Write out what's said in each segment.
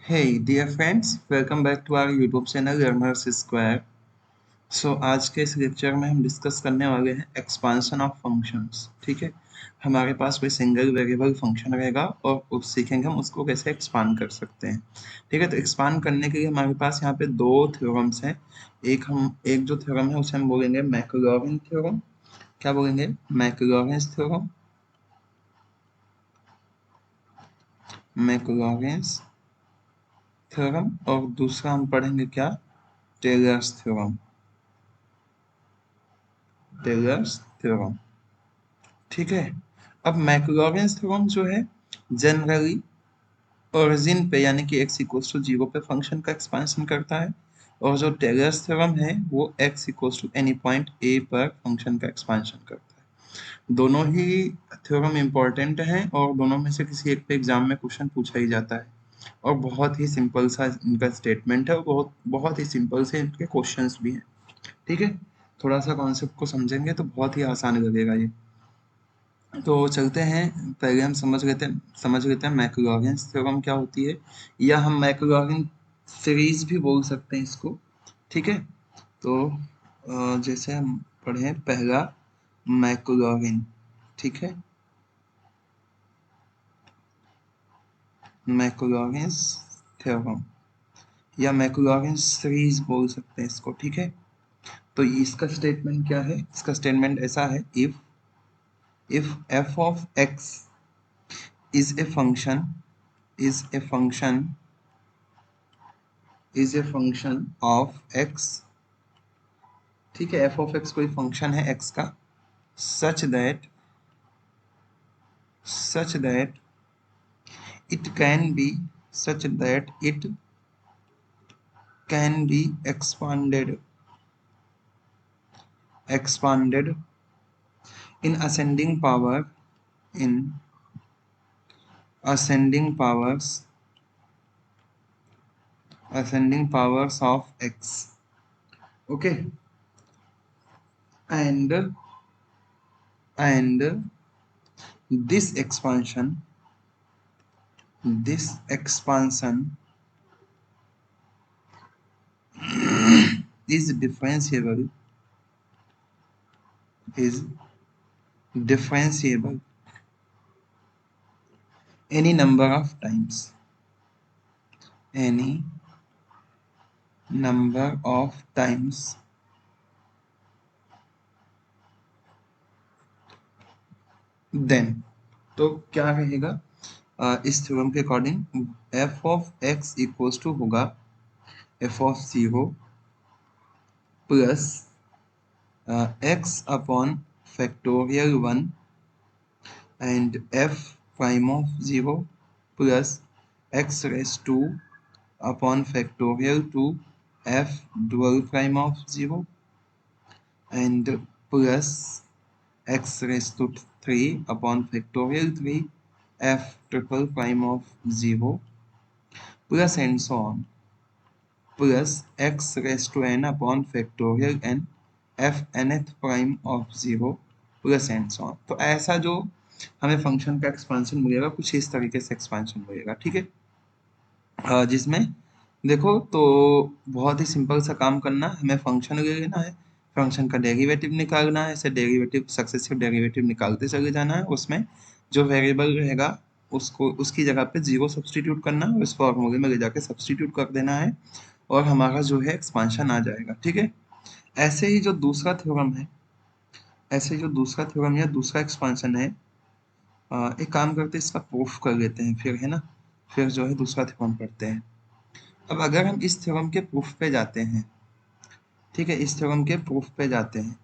Hey dear friends, welcome back to our YouTube channel Learners Square. सो आज के इस lecture में हम डिस्कस करने वाले हैं एक्सपांशन ऑफ फंक्शंस। ठीक है, हमारे पास कोई सिंगल वेरिएबल फंक्शन रहेगा और उस सीखेंगे हम उसको कैसे एक्सपांड कर सकते हैं। ठीक है, तो एक्सपांड करने के लिए हमारे पास यहाँ पे दो थ्योरम्स हैं। एक जो थ्योरम है उसे हम बोलेंगे मैक्लॉरिन थ्योरम। क्या बोलेंगे? Maclaurin's theorem. Maclaurin's theorem. और दूसरा हम पढ़ेंगे क्या? Taylor's theorem. Taylor's theorem. ठीक है, अब मैक्लॉरिन्स थ्योरम जो है जनरली ओरिजिन पे यानी कि x इक्वल्स टू 0 पे फंक्शन का एक्सपांशन करता है, और जो टेलर्स थ्योरम है वो x equals to any point a पर फंक्शन का एक्सपांशन करता है। दोनों ही थ्योरम इम्पोर्टेंट हैं और दोनों में से किसी एक पे एग्जाम में क्वेश्चन पूछा ही जाता है, और बहुत ही सिंपल सा इनका स्टेटमेंट है और बहुत बहुत ही सिंपल से इनके क्वेश्चंस भी हैं। ठीक है, थोड़ा सा कॉन्सेप्ट को समझेंगे तो बहुत ही आसान लगेगा ये। तो चलते हैं, पहले हम समझ लेते हैं मैक्लॉरिन्स थ्योरम क्या होती है, या हम मैक्लॉरिन सीरीज भी बोल सकते हैं इसको। ठीक है, तो जैसे हम पढ़े पहला मैक्लॉरिन। ठीक है, मैक्लॉरिन्स थ्योरम या मैक्लॉरिन सीरीज बोल सकते हैं इसको। ठीक है, तो इसका स्टेटमेंट क्या है? इसका स्टेटमेंट ऐसा है, if f of x is a function is a function is a function of x। ठीक है, f of x कोई फंक्शन है x का, such that it can be such that it can be expanded in ascending powers of x. Okay, and this expansion is differentiable any number of times then। तो क्या रहेगा इस theorem के according? f of x equals to होगा f of 0 plus x upon factorial 1 and f prime of 0 plus x raise to upon factorial 2 f dual prime of 0 and plus x raise to 3 upon factorial 3 f triple prime of 0 plus and so on plus x raise to n upon factorial n f nth prime of 0 plus and so on. तो ऐसा जो हमें function का expansion मिलेगा कुछ इस तरीके से एक्सपांशन मिलेगा। ठीक है, जिसमें देखो तो बहुत ही सिंपल सा काम करना, हमें फंक्शन ले लेना है, फंक्शन का डेरिवेटिव निकालना है, ऐसे डेरिवेटिव सक्सेसिव डेरिवेटिव निकालते चले जाना है, उसमें जो वेरिएबल रहेगा उसको उसकी जगह पे 0 सब्सटीट्यूट करना है, उस फॉर्मूले में ले जाके सब्सटीट्यूट कर देना है और हमारा जो है एक्सपांशन आ जाएगा। ठीक है, ऐसे ही जो दूसरा थ्योरम या दूसरा एक्सपांशन है, एक काम करते हैं इसका प्रूफ कर लेते हैं फिर, है ना, फिर जो है दूसरा थ्योरम पढ़ते हैं। अब अगर हम इस थ्योरम के प्रूफ पे जाते हैं, ठीक है, इस थ्योरम के प्रूफ पे जाते हैं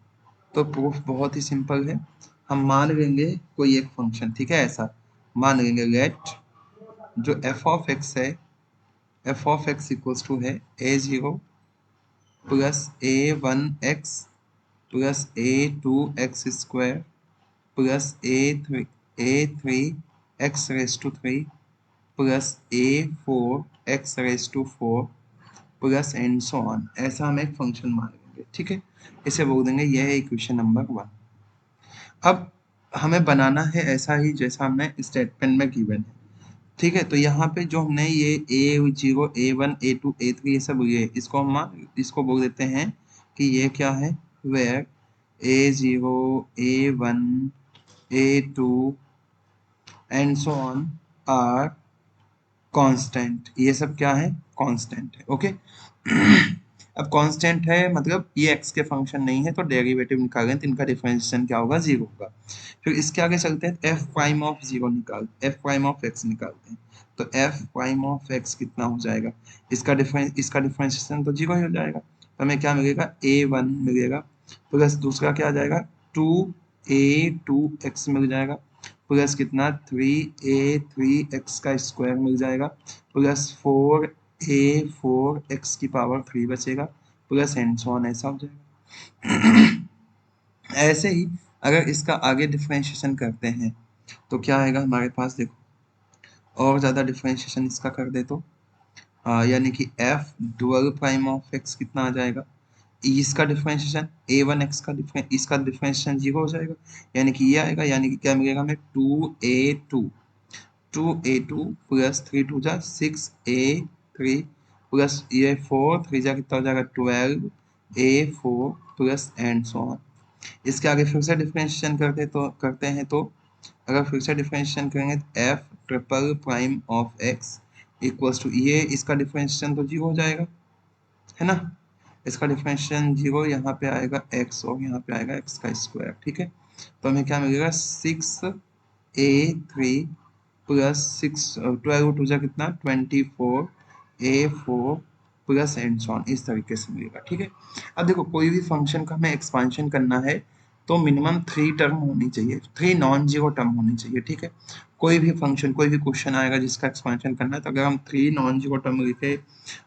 तो प्रूफ बहुत ही सिंपल है। हम मान लेंगे कोई एक फंक्शन, ठीक है, ऐसा मान लेंगे लेट जो f ऑफ x है, f of x equals to है a0 plus a1x plus a2x square plus a3 x raise to 3 plus a4 x raise to 4 plus and so on. ऐसा हम एक फंक्शन मान लेंगे। ठीक है, इसे बोल देंगे यह है इक्वेशन नंबर 1। अब हमें बनाना है ऐसा ही जैसा हमें स्टेटमेंट में गिवन है। ठीक है। तो यहाँ पे जो हमने ये A0 A1 A2 A3 ये सब ये इसको बोल देते हैं कि ये क्या है, where A0 A1 A2 and so on are constant. ये सब क्या है, कांस्टेंट है। ओके अब कांस्टेंट है मतलब ये एक्स के फंक्शन नहीं है, तो डेरिवेटिव निकालें तो इनका डिफरेंशिएशन क्या होगा, जीरो होगा। फिर इसके आगे चलते हैं, F prime of zero F prime of x निकालते हैं। तो एफ प्राइम ऑफ एक्स कितना हो जाएगा, इसका डिफरेंशिएशन तो जीरो ही हो जाएगा। तो हमें क्या मिलेगा, A1 मिलेगा प्लस दूसरा क्या आ जाएगा 2A2x मिल जाएगा प्लस कितना 3A3x का स्क्वायर मिल जाएगा प्लस 4A4x की पावर 3 बचेगा प्लस एंड सो ऑन, ऐसा हो जाएगा। ऐसे ही अगर इसका आगे डिफरेंशिएशन करते हैं तो क्या आएगा हमारे पास, देखो और ज़्यादा डिफरेंशिएशन इसका कर दे तो यानी कि F dual prime of x कितना आ जाएगा, इसका डिफरेंशिएशन A1x का इसका डिफरेंशिएशन जीरो हो जाएगा, यानी कि ये आएगा, यानी कि क्या मिलेगा हमें 2A2 प्लस 3 टू जा 6A3 प्लस ये 4 3 जा कितना हो जाएगा 12A4 plus and so on. इसके आगे फिर से डिफरेंशिएशन करते हैं तो अगर फिर से डिफरेंशिएशन करेंगे तो F triple prime of X equals to ये इसका डिफरेंशिएशन तो जीरो हो जाएगा, है ना। इसका डिफरेंशिएशन जीरो, यहाँ पे आएगा एक्स और यहाँ पे आएगा एक्स का स्क्वायर। ठीक है, तो हमें क्या मिलेगा 6A3 प्लस 12 टू जा कितना 24A4 plus and so on, इस तरीके से मिलेगा। ठीक है, अब देखो कोई भी फंक्शन का हमें एक्सपांशन करना है तो मिनिमम 3 टर्म होनी चाहिए, 3 नॉन जीरो टर्म होनी चाहिए। ठीक है, कोई भी फंक्शन कोई भी क्वेश्चन आएगा जिसका एक्सपांशन करना है तो अगर हम 3 नॉन जीरो टर्म लेके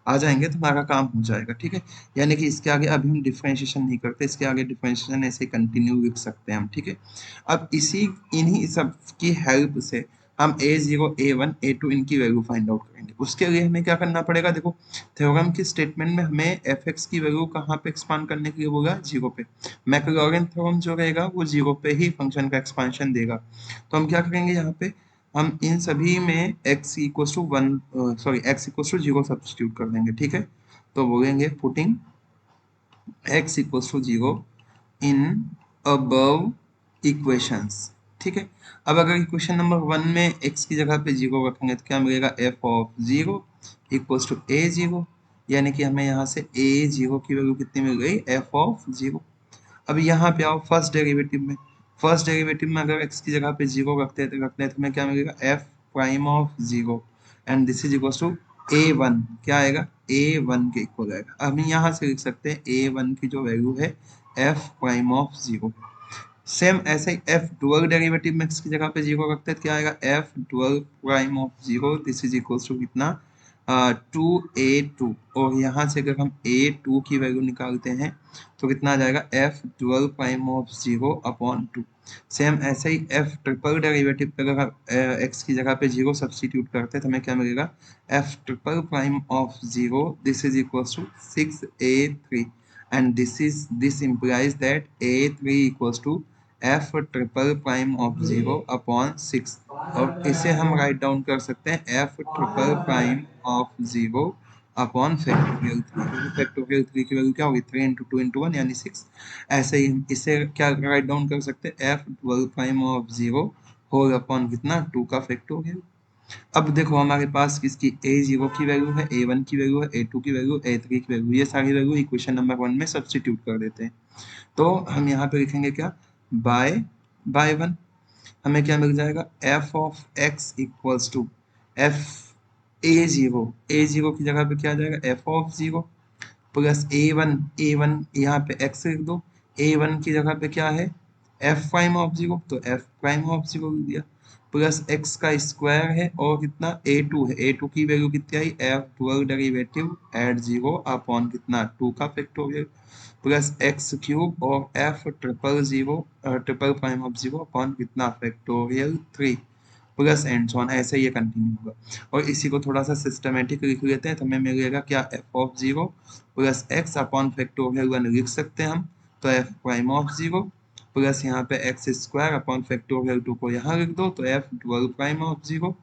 आ जाएंगे तो हमारा काम हो जाएगा। ठीक है, यानी कि इसके आगे अभी हम डिफरेंशिएशन नहीं करते, इसके आगे डिफरेंशिएशन ऐसे कंटिन्यू लिख सकते हैं हम। ठीक है, अब इन्हीं सब की हेल्प से हम A0 A1 A2 इनकी वैल्यू फाइंड आउट करेंगे। उसके लिए हमें क्या करना पड़ेगा, देखो थ्योरम की स्टेटमेंट में हमें fx की वैल्यू कहाँ पे एक्सपांड करने के लिए बोला, जीरो पे। मैक्लॉरिन थ्योरम जो रहेगा वो जीरो पे ही फंक्शन का एक्सपांशन देगा। तो हम क्या करेंगे, यहाँ पे हम इन सभी में x equal to x equal to zero substitute कर देंगे। ठीक है, तो बोलेंगे putting x equal to zero in above equations. ठीक है, अब अगर इक्वेशन नंबर 1 में x की जगह पे जीरो रखेंगे तो क्या मिलेगा, F of zero equals to A0, यानी कि हमें यहाँ से A0 की वैल्यू कितनी मिल गई, एफ ऑफ जीरो। अब यहाँ पे आओ फर्स्ट डेरिवेटिव में अगर x की जगह पे जीरो रखते हैं तो हमें क्या मिलेगा, F prime of zero and this is equal to A1, क्या आएगा A1 के इक्वल आएगा। अब हम यहाँ से लिख सकते हैं A1 की जो वैल्यू है F prime of zero. Same ऐसे ही एफ डुअल डेरिवेटिव में x की जगह पे जीरो रखते हैं, क्या आएगा F dual prime of zero this is equal to कितना 2A2, और यहाँ से अगर हम A2 की वैल्यू निकालते हैं तो कितना आ जाएगा, F dual prime of zero upon 2। Same ऐसे ही एफ ट्रिपल डेरिवेटिव पे अगर x की जगह पे जीरो सब्सटीट्यूट करते हैं तो हमें क्या मिलेगा, F triple prime of zero this is equal to 6A3 and this implies that A3 equals to F triple prime of zero upon 6, और इसे हम राइट डाउन कर सकते हैं F triple prime of zero upon factorial 3। Factorial 3 की value क्या होगी, 3 into 2 into 1 यानी 6। ऐसे ही इसे क्या राइट डाउन कर सकते हैं, F double prime of zero whole upon कितना 2 का फैक्टोरियल। अब देखो हमारे पास किसकी A0 की वैल्यू है, A1 की वैल्यू है, A2 की वैल्यू, A3 की वैल्यू, ये सारी वैल्यू इक्वेशन नंबर 1 में सब्स्टिट्यूट कर देते हैं। तो हम यहाँ पे लिखेंगे क्या, बाय 1 हमें क्या मिल जाएगा, F of X equals to F A0 की जगह पे क्या आ जाएगा, F of zero plus A1 यहाँ पे एक्स लिख दो, A1 की जगह पे क्या है एफ प्राइम ऑफ जीरो, तो एफ प्राइम ऑफ जीरो लिख दिया प्लस एक्स का स्क्वायर है और कितना A2 है, A2 की वैल्यू कितनी आई, F dual derivative at zero upon कितना 2 का फैक्टोरियल प्लस एक्स क्यूब और F triple prime of zero upon कितना factorial 3 plus and so on, ऐसे ये कंटिन्यू होगा। और इसी को थोड़ा सा सिस्टमेटिक लिख लेते हैं तो हमें मिलेगा क्या, F of zero plus X upon factorial 1 लिख सकते हैं हम, तो F prime of zero plus यहाँ पे एक्स स्क्वायर अपॉन फैक्टोरियल 2 को यहाँ लिख दो तो F double prime of zero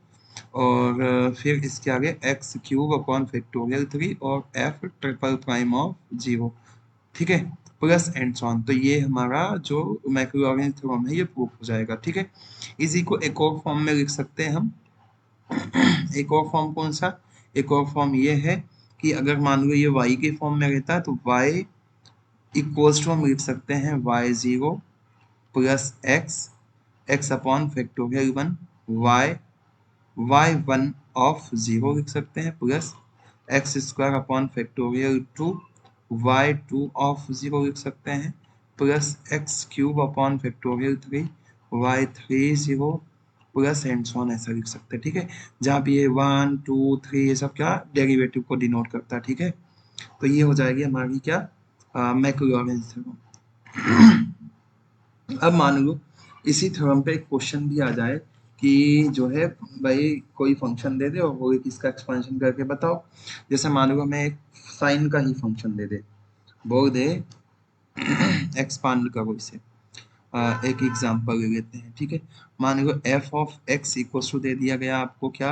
और फिर इसके आगे एक्स क्यूब अपॉन फैक्टोरियल 3 और एफ ट्रिपल प्राइम ऑफ 0, ठीक है, प्लस एंड सो ऑन। तो ये हमारा जो मैक्लॉरिन थ्योरम है ये प्रूफ हो जाएगा, ठीक है। इसी को एक और फॉर्म में लिख सकते हैं हम। एक और फॉर्म कौन सा? एक और फॉर्म ये है कि अगर मान लो ये y के फॉर्म में रहता है तो y इक्वल्स टू हम लिख सकते हैं y0 plus x upon factorial 1 y1 of 0 लिख सकते हैं plus X square upon factorial 2 y2 of 0 लिख सकते हैं plus X cube upon factorial 3 y30 plus and so on ऐसा लिख सकते हैं, ठीक है। जहाँ भी ये 1 2 3 ये सब क्या डेरिवेटिव को डिनोट करता है, ठीक है। तो ये हो जाएगी हमारी क्या मैक्लॉरिन थ्योरम। अब मान लो इसी थ्योरम पे एक क्वेश्चन भी आ जाए कि जो है भाई कोई फंक्शन दे दे और वो इसका एक्सपेंशन करके बताओ। जैसे मान लो हमें एक साइन का ही फंक्शन दे दे, बोल दे एक्सपांड करो इसे। एक एग्जांपल ले लेते हैं, ठीक है। मान लो F of X equal to दे दिया गया आपको क्या,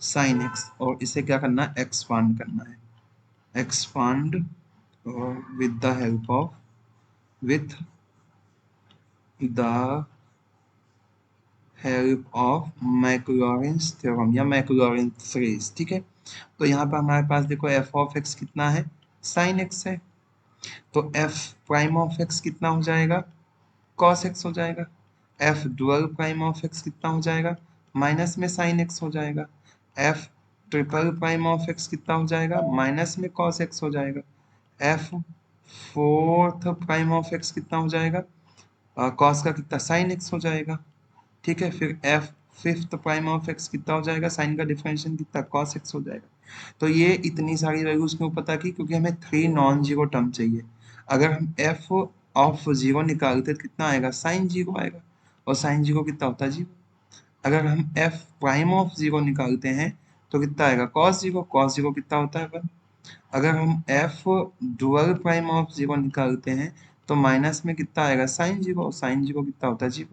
साइन एक्स, और इसे क्या करना है, एक्सपांड करना है। Expand with the help of with the help of Maclaurin's theorem या मैक्लॉरिन सीरीज, ठीक है। तो यहाँ पर हमारे पास देखो एफ ऑफ एक्स कितना है, साइन एक्स है, तो एफ प्राइम ऑफ एक्स कितना हो जाएगा, कॉस एक्स हो जाएगा। F dual prime of x कितना हो जाएगा, माइनस में साइन एक्स हो जाएगा। F triple prime of x कितना हो जाएगा, माइनस में कॉस एक्स हो जाएगा। F fourth prime of x कितना हो जाएगा, कॉस का कितना, साइन एक्स हो जाएगा, ठीक है। फिर F fifth prime of x कितना हो जाएगा, साइन का डिफरेंशियल कितना, कॉस एक्स हो जाएगा। तो ये इतनी सारी वैल्यूज क्यों पता की, क्योंकि हमें 3 नॉन जीरो टर्म चाहिए। अगर हम एफ ऑफ 0 निकालते तो कितना आएगा, साइन 0 आएगा, और साइन 0 कितना होता है 0। अगर हम एफ प्राइम ऑफ 0 निकालते हैं तो कितना आएगा, कॉस 0, कॉस 0 कितना होता है 1। अगर हम एफ डुअल प्राइम ऑफ 0 निकालते हैं तो माइनस में कितना आएगा, साइन 0, साइन 0 कितना होता है 0।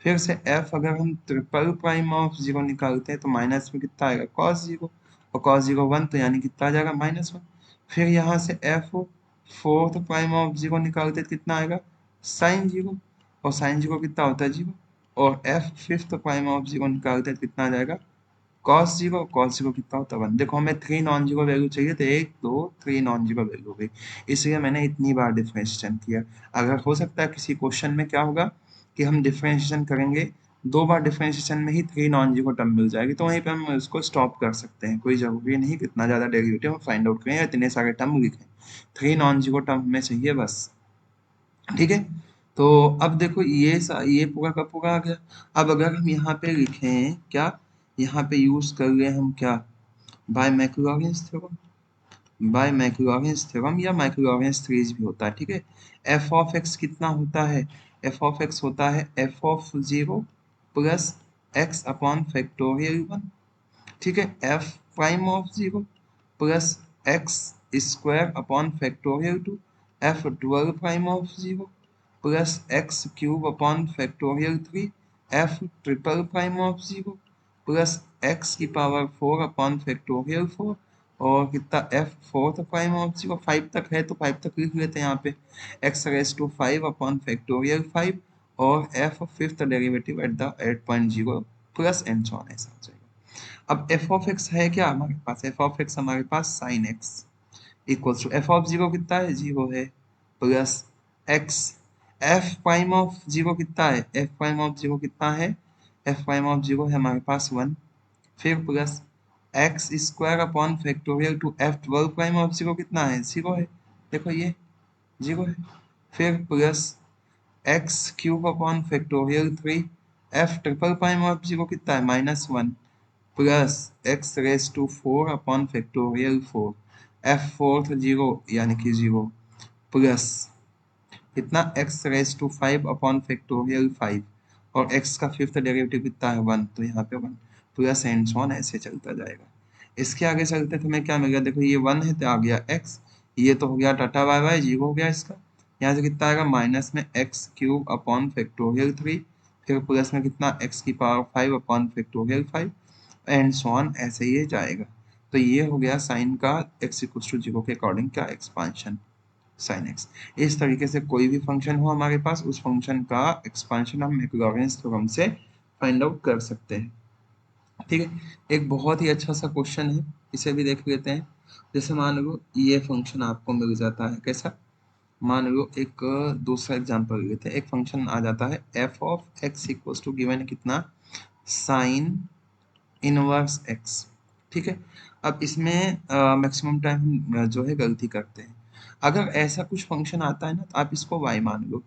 फिर से एफ अगर हम ट्रिपल प्राइम ऑफ 0 निकालते हैं तो माइनस में कितना आएगा, कॉस 0, और कॉस 0 1, तो यानी कितना आ जाएगा, -1। फिर यहाँ से एफ फोर्थ प्राइम ऑफ 0 निकालते तो कितना आएगा, साइन 0, और साइन 0 कितना होता है 0, और एफ फिफ्थ प्राइम ऑफ 0 निकालते तो कितना आ जाएगा, कॉस 0, कॉस 0 कितना होता है 1। देखो हमें 3 नॉन जीरो वैल्यू चाहिए तो 1 2 3 नॉन जीरो वैल्यू हो गई, इसलिए मैंने इतनी बार डिफरेंशिएशन किया। अगर हो सकता है किसी क्वेश्चन में क्या होगा कि हम डिफरेंशिएशन करेंगे, 2 बार डिफरेंशिएशन में ही 3 नॉन जीरो टर्म मिल जाएगी, तो वहीं पे हम उसको स्टॉप कर सकते हैं। कोई जरूरी नहीं कि इतना ज़्यादा डेरिवेटिव हम फाइंड आउट करें या इतने सारे टर्म लिखें, 3 नॉन जीरो टर्म हमें चाहिए बस, ठीक है। तो अब देखो ये पूरा का पूरा आ गया। अब अगर हम यहाँ पे लिखें क्या, यहाँ पे यूज कर रहे हम क्या, बाय मैक्लॉरिन्स थ्योरम, बाय मैक्लॉरिन्स थ्योरम या मैक्लॉरिन्स सीरीज भी होता है, ठीक है। एफ ऑफ एक्स कितना होता है, एफ ऑफ एक्स होता है F of 0 plus X upon factorial 1, ठीक है। F prime of 0 plus X square upon factorial 2, F dual prime of 0 plus X cube upon factorial 3, F triple prime of 0 plus x की power 4 upon factorial 4, और कितना F fourth prime of 0, 5 तक है तो 5 तक लिख लेते हैं यहाँ पे, X raise to 5 upon factorial 5, और F fifth derivative at the 8.0 plus and so on, ऐसा हो जाएगा। अब एफ ऑफ एक्स है क्या हमारे पास, एफ ऑफ एक्स हमारे पास sine X equals to F of 0 कितना है, 0 है, plus X, F prime of 0 कितना है, एफ प्राइम ऑफ 0 कितना है, एफ प्राइम ऑफ 0 है हमारे पास 1, फिर plus X square upon factorial to F twelve prime of 0 कितना है, 0 है, देखो ये 0 है, फिर plus X cube upon factorial 3 F triple prime of 0 कितना है, -1, plus X raise to 4 upon factorial 4 F fourth 0 यानी कि 0, प्लस कितना X raise to 5 upon factorial 5, और एक्स का फिफ्थ डेरिवेटिव कितना है 1, तो यहाँ पे 1, प्लस एंड सो ऑन ऐसे चलता जाएगा। इसके आगे चलते तो हमें क्या मिल गया, देखो ये 1 है तो आ गया एक्स, ये तो हो गया टाटा बाय बाय 0 हो गया इसका, यहाँ से कितना आएगा, माइनस में एक्स क्यूब अपॉन फैक्टोरियल 3, फिर प्लस में कितना एक्स की power 5 upon factorial 5, and so on, ऐसे ही जाएगा। तो ये हो गया साइन का x इक्वल्स टू 0 के अकॉर्डिंग क्या एक्सपांशन साइन x। इस तरीके से कोई भी फंक्शन हो हमारे पास, उस फंक्शन का एक्सपांशन हम मैक्लॉरेंस थ्योरम से फाइंड आउट कर सकते हैं। ठीक है, एक बहुत ही अच्छा सा क्वेश्चन है, इसे भी देख लेते हैं। जैसे मान लो ये फंक्शन आपको मिल जाता है कैसा, मान लो एक दूसरा एग्जांपल लेते हैं। एक फंक्शन आ जाता है f of x equals to given कितना, साइन इनवर्स x। ठीक है, अब इसमें मैक्सिमम टाइम हम जो है गलती करते हैं। अगर ऐसा कुछ फंक्शन आता है ना, तो आप इसको y मान लो,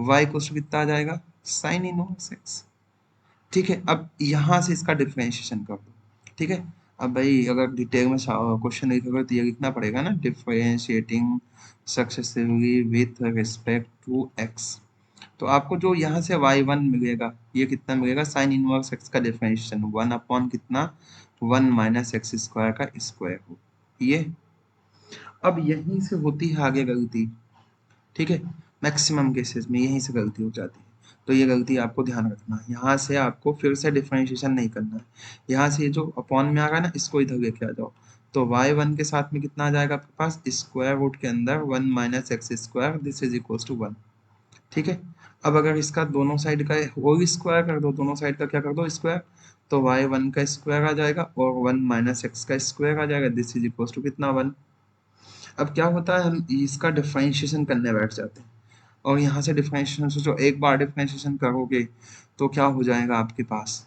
y इक्वल्स टू कितना आ जाएगा, साइन इनवर्स x। ठीक है, अब यहाँ से इसका डिफरेंशिएशन कर दो। ठीक है, अब भाई अगर डिटेल में क्वेश्चन लिखोगे तो ये लिखना पड़ेगा ना, differentiating successively with respect to x। तो आपको जो यहाँ से y1 मिलेगा, ये कितना मिलेगा, साइन इनवर्स x का डिफरेंशिएशन 1 अपॉन कितना, 1 माइनस एक्स स्क्वायर का स्क्वायर हो ये। अब यहीं से होती है आगे गलती। ठीक है, मैक्सिमम केसेस में यहीं से गलती हो जाती है। तो ये गलती आपको ध्यान रखना है, यहाँ से आपको फिर से डिफरेंशिएशन नहीं करना है। यहाँ से ये जो अपॉन में आ रहा है ना, इसको इधर लेके आ जाओ। तो y1 के साथ में कितना आ जाएगा आपके पास, स्क्वायर रूट के अंदर 1 minus X square, this is equals to 1। ठीक है, अब अगर इसका दोनों साइड का होल स्क्वायर कर दो, दोनों साइड का क्या कर दो स्क्वायर, तो y1 का स्क्वायर आ जाएगा और 1 माइनस एक्स का स्क्वायर आ जाएगा, दिस इज इक्वल्स टू कितना 1। अब क्या होता है, हम इसका डिफरेंशिएशन करने बैठ जाते हैं, और यहाँ से डिफरेंशिएशन सोचो, एक बार डिफरेंशिएशन करोगे तो क्या हो जाएगा आपके पास,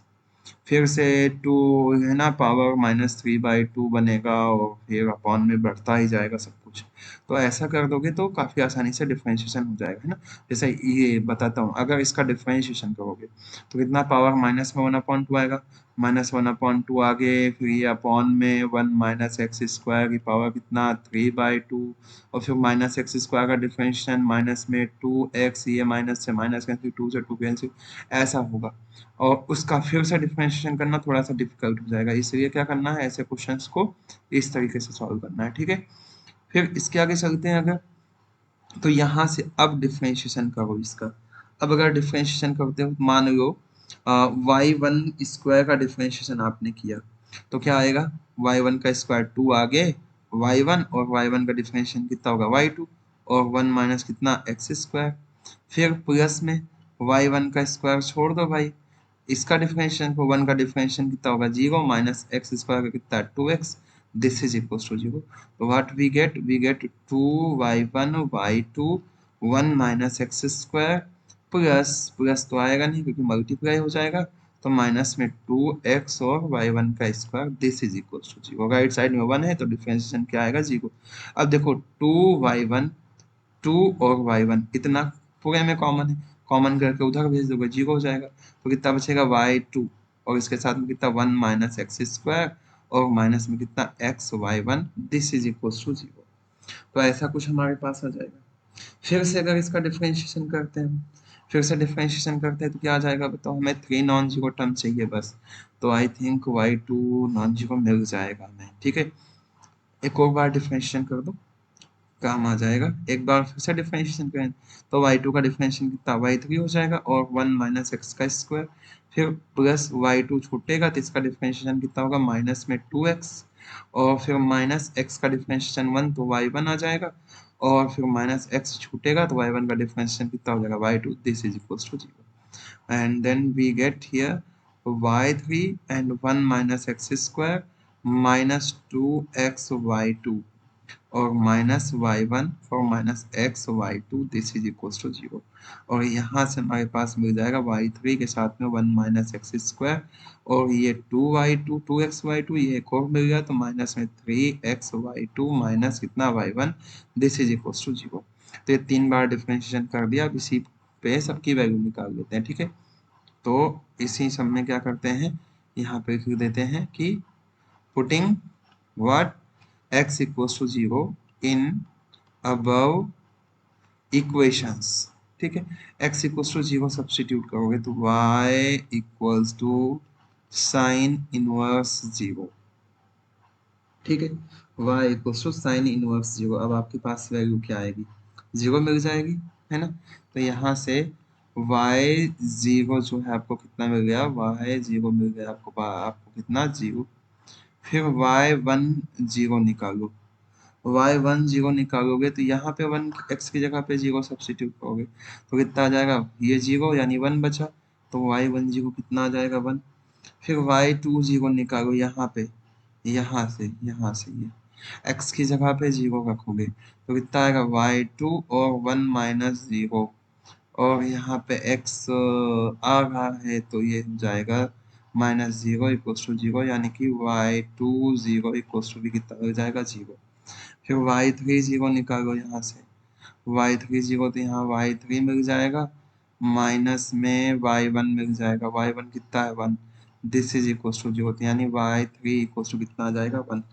फिर से 2 है ना, पावर -3/2 बनेगा और फिर अपॉन में बढ़ता ही जाएगा सब कुछ। तो ऐसा कर दोगे तो काफ़ी आसानी से डिफरेंशिएशन हो जाएगा, है ना। जैसे ये बताता हूँ, अगर इसका डिफरेंशिएशन करोगे तो कितना, पावर माइनस में 1/2 आएगा, -1/2 आगे, फिर ये अपॉन में 1 माइनस एक्स स्क्वायर की पावर कितना 3/2, और फिर माइनस एक्स स्क्वायर का डिफरेंशिएशन माइनस में 2x, ये माइनस से माइनस कैंसिल, 2 से 2 कैंसिल, ऐसा होगा। और उसका फिर से डिफरेंशिएशन करना थोड़ा सा डिफिकल्ट हो जाएगा, इसलिए क्या करना है, ऐसे क्वेश्चंस को इस तरीके से सॉल्व करना है। ठीक है, फिर इसके आगे चलते हैं। अगर तो यहाँ से अब डिफरेंशिएशन करो इसका। अब अगर डिफरेंशिएशन करते हो, मान लो y1 स्क्वायर का डिफरेंशिएशन आपने किया, तो क्या आएगा, y1 का स्क्वायर 2 आगे y1, और y1 का डिफरेंशिएशन कितना होगा y2, और 1 माइनस कितना एक्स स्क्वायर, फिर प्लस में y1 का स्क्वायर छोड़ दो भाई, इसका डिफरेंशिएशन को 1 का डिफरेंशिएशन कितना होगा 0 माइनस एक्स स्क्वायर का कितना 2x, this is equal to 0। तो what we get 2y1 y2 1 minus X square plus, plus तो आएगा नहीं क्योंकि मल्टीप्लाई हो जाएगा, तो माइनस में 2x और y1 का स्क्वायर, this is equal to 0। Right side में 1 है तो डिफरेंशिएशन क्या आएगा 0। अब देखो 2y1, 2 और y1 इतना पूरे में कॉमन है, कॉमन करके उधर भेज दोगे 0 हो जाएगा, तो कितना बचेगा y2, और इसके साथ में कितना 1 माइनस एक्स स्क्वायर, और माइनस में कितना x y1, this is equal to 0। तो ऐसा कुछ हमारे पास आ जाएगा। फिर से अगर इसका डिफरेंशिएशन करते हैं, फिर से डिफरेंशिएशन करते हैं तो क्या आ जाएगा बताओ, हमें 3 नॉन जीरो टर्म चाहिए बस, तो I think y2 non zero मिल जाएगा हमें। ठीक है, एक और बार डिफरेंशिएशन कर दो, काम आ जाएगा। एक बार फिर से डिफरेंशिएशन करें तो y2 का डिफरेंशिएशन कितना y3 हो जाएगा, और 1 माइनस एक्स का स्क्वायर, फिर प्लस y2 छूटेगा तो इसका डिफरेंशिएशन कितना होगा माइनस में 2x, और फिर माइनस x का डिफरेंशिएशन 1 तो y1 आ जाएगा, और फिर माइनस x छूटेगा तो y1 का डिफरेंशिएशन कितना हो जाएगा y2, this is equals to 0। And then we get here y3 and 1 minus X square minus 2x y2 और माइनस y1 और minus X y2, this is equal to 0। और यहाँ से हमारे पास मिल जाएगा y3 के साथ में 1 माइनस एक्स स्क्वायर, और ये 2y2 2xy2 ये एक और मिल गया, तो माइनस में 3xy2 माइनस कितना y1, this is equal to 0। तो ये 3 बार डिफरेंशिएशन कर दिया। अब इसी पे सबकी वैल्यू निकाल लेते हैं। ठीक है, तो इसी सब में क्या करते हैं, यहाँ पे लिख देते हैं कि putting what x equals to 0 in above equations। ठीक है, x equals to 0 सब्स्टिट्यूट करोगे तो y equals to sin inverse 0। ठीक है, y equals to sin inverse 0। अब आपके पास वैल्यू क्या आएगी, 0 मिल जाएगी, है ना। तो यहाँ से वाई जीरो जो है आपको कितना मिल गया, वाई जीरो मिल गया आपको, आपको कितना, जीरो। फिर वाई वन जीरो निकालो, वाई वन जीरो निकालोगे तो यहाँ पे वन एक्स की जगह पे जीरो सब्स्टिट्यूट करोगे तो कितना आ जाएगा, ये जीरो यानी वन बचा, तो वाई वन जीरो कितना आ जाएगा, वन। फिर वाई टू जीरो निकालो यहाँ पे, यहाँ से ये एक्स की जगह पे जीरो रखोगे तो कितना आएगा, वाई टू और वन माइनस जीरो, और यहाँ पे x आ रहा है तो ये हो जाएगा minus zero equals to zero, यानी कि Y two zero equals to भी कितना हो जाएगा, जीरो। फिर वाई थ्री जीरो निकालो यहाँ से, वाई थ्री जीरो तो यहाँ वाई थ्री मिल जाएगा, माइनस में वाई वन मिल जाएगा, वाई वन कितना है, one. This is equals to zero, यानी वाई थ्री इक्वल्स टू कितना आ जाएगा, वन।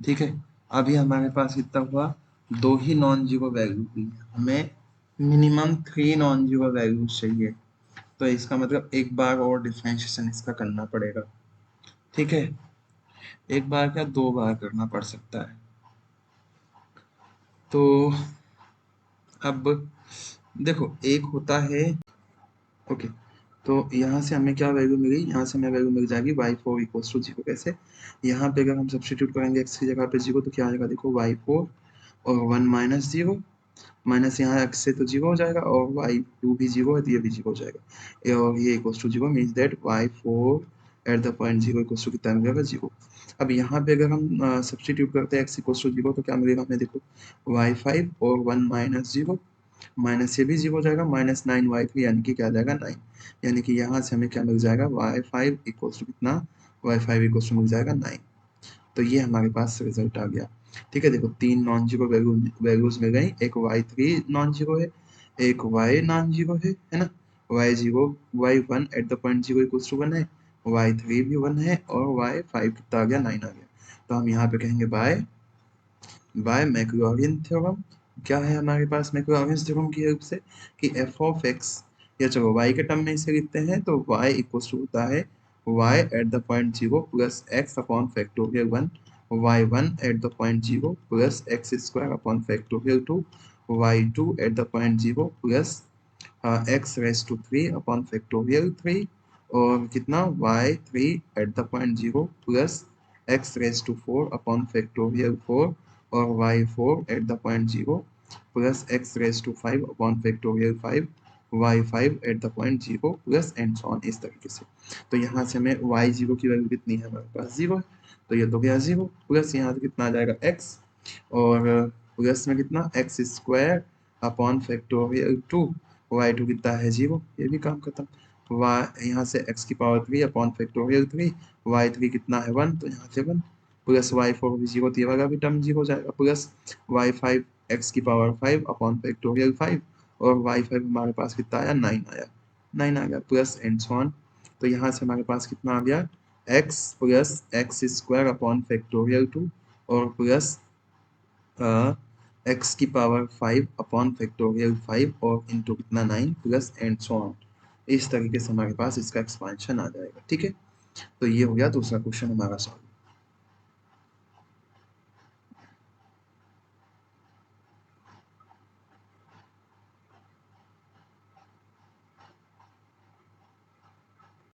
ठीक है, अभी हमारे पास कितना हुआ, दो ही नॉन जीरो वैल्यू हुई, हमें minimum three non zero value चाहिए, तो इसका मतलब एक बार और डिफरेंशिएशन इसका करना पड़ेगा। ठीक है, एक बार क्या, दो बार करना पड़ सकता है। तो अब देखो, एक होता है, ओके, तो यहाँ से हमें क्या वैल्यू मिली, यहाँ से हमें वैल्यू मिल जाएगी Y four equals to zero. कैसे, यहाँ पे अगर हम सब्स्टिट्यूट करेंगे एक्स की जगह पे जीरो तो क्या आ जाएगा, देखो वाई फोर और वन माइनस जीरो, माइनस यहाँ एक्स से तो जीरो हो जाएगा, और वाई टू भी जीरो है तो ये भी जीरो हो जाएगा, और ये equals to zero means that Y four at the point zero equals to कितना मिलेगा, जीरो। अब यहाँ पे अगर हम सब्स्टिट्यूट करते हैं एक्स इक्वल्स टू जीरो तो क्या मिलेगा हमें, देखो वाई फाइव और वन माइनस जीरो, माइनस से भी जीरो हो जाएगा, माइनस नाइन वाई थ्री, यानी कि क्या आ जाएगा, नाइन। यानी कि यहाँ से हमें क्या मिल जाएगा, वाई फाइव इक्वल्स टू कितना, वाई फाइव इक्वल्स टू मिल जाएगा, नाइन। तो ये हमारे पास रिजल्ट आ गया। ठीक है, देखो तीन नॉन जीरो वैल्यूज मिल गई, एक वाई थ्री नॉन जीरो है, एक वाई नॉन जीरो है ना, Y zero, Y one at the point zero equals to one है, वाई थ्री भी वन है, और वाई फाइव कितना आ गया, नाइन आ गया। तो हम यहाँ पे कहेंगे बाय मैक्लॉरिन थ्योरम। क्या है हमारे पास मैक्लॉरिन थ्योरम की हेल्प से, कि एफ ऑफ एक्स, या चलो y के टर्म में इसे लिखते हैं तो y इक्वल्स टू होता है y at the point zero plus X upon factorial one, Y one at the point zero plus X square upon factorial two, Y two at the point zero plus X raise to three upon factorial three, और कितना, Y three at the point zero plus X raise to four upon factorial four, और Y four at the point zero plus X raise to five upon factorial five, Y five at the point zero plus and so on, इस तरीके से। तो यहाँ से हमें Y zero की value कितनी है, हमारे पास जीरो है, तो ये तो गया जीरो, प्लस यहाँ से कितना आ जाएगा एक्स, और प्लस में कितना, X square upon factorial two, Y two कितना है जीरो, ये भी काम खत्म। वाई यहाँ से एक्स की power three upon factorial three, Y three कितना है वन, तो यहाँ से वन, प्लस वाई फोर भी जीरो, तो ये वाला भी टर्म जीरो हो जाएगा, प्लस वाई फाइव एक्स की power five upon factorial five, और वाई फाइव हमारे पास कितना आया, नाइन आया, नाइन आ गया, प्लस एंड सो ऑन। तो यहाँ से हमारे पास कितना आ गया, x plus X square upon factorial to, और प्लस एक्स की power five upon factorial five, और इंटू कितना, nine, plus and so on. इस तरीके से हमारे पास इसका एक्सपांशन आ जाएगा। ठीक है, तो ये हो गया दूसरा क्वेश्चन हमारा सॉल्व।